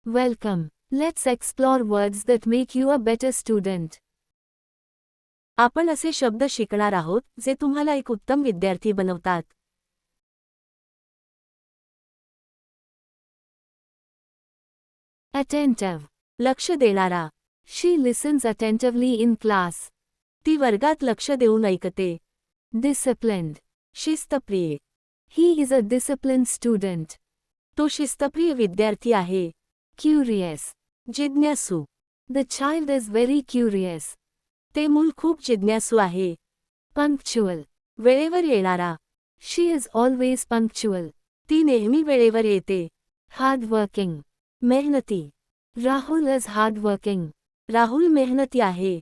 Welcome. Let's explore words that make you a better student. आपण असे शब्द शिकणार आहोत जे तुम्हाला एक उत्तम विद्यार्थी बनवतात. Attentive. लक्ष देणारा. She listens attentively in class. ती वर्गात लक्ष देऊन ऐकते. Disciplined. शिस्तप्रिय. He is a disciplined student. तो शिस्तप्रिय विद्यार्थी आहे. Curious. जिज्ञासू. The child is very curious. ते मूल खूप जिज्ञासू आहे. Punctual. वेळेवर येणारा. She is always punctual. ती नेहमी वेळेवर येते. Hardworking. मेहनती. Rahul is hardworking. राहुल मेहनती आहे.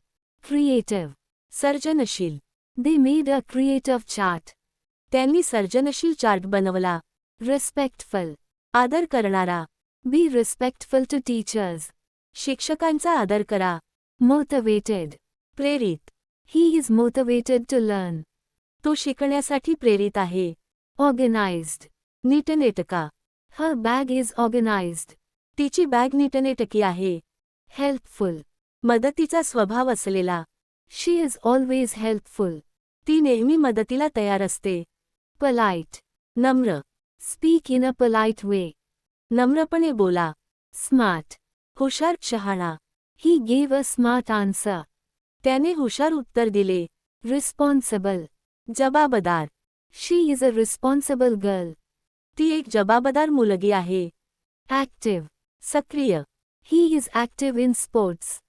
Creative. सर्जनशील. They made a creative chart. त्यांनी सर्जनशील चार्ट बनवला. Respectful. आदर करणारा. Be respectful to teachers. शिक्षकांचा आदर करा. Motivated. प्रेरित. He is motivated to learn. तो शिकण्यासाठी प्रेरित आहे. Organized. नीटनेटका. Her bag is organized. तिची बॅग नीटनेटकी आहे. Helpful. मदतीचा स्वभाव असलेला. She is always helpful. ती नेहमी मदतीला तयार असते. Polite. नम्र. Speak in a polite way. नम्रपणे बोला. Smart. हुशार शहाणा. He gave a smart answer. त्याने हुशार उत्तर दिले. Responsible. जबाबदार. She is a responsible girl. ती एक जबाबदार मुलगी आहे. Active. सक्रिय. He is active in sports.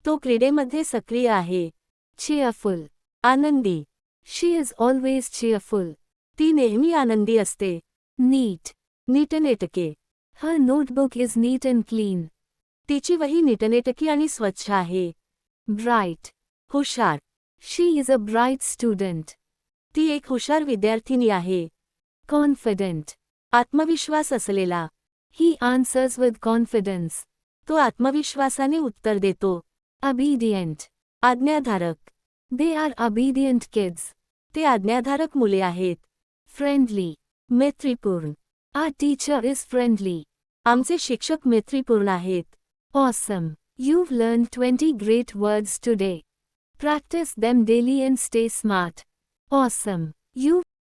तो क्रीडेमध्ये सक्रिय आहे. Cheerful. आनंदी. She is always cheerful. ती नेहमी आनंदी असते. Neat. नीटनेटके. Her notebook is neat and clean. तिची वही नीटनेटकी आणि स्वच्छ आहे. Bright. हुशार. She is a bright student. ती एक हुशार विद्यार्थिनी आहे. Confident. आत्मविश्वास असलेला. He answers with confidence. तो आत्मविश्वासाने उत्तर देतो. Obedient. आज्ञाधारक. They are obedient kids. ते आज्ञाधारक मुले आहेत. Friendly. मैत्रीपूर्ण. Our teacher is friendly. आमचे शिक्षक मैत्रीपूर्ण आहेत. Awesome. You've learned 20 great words today. Practice them daily and stay smart. Awesome. You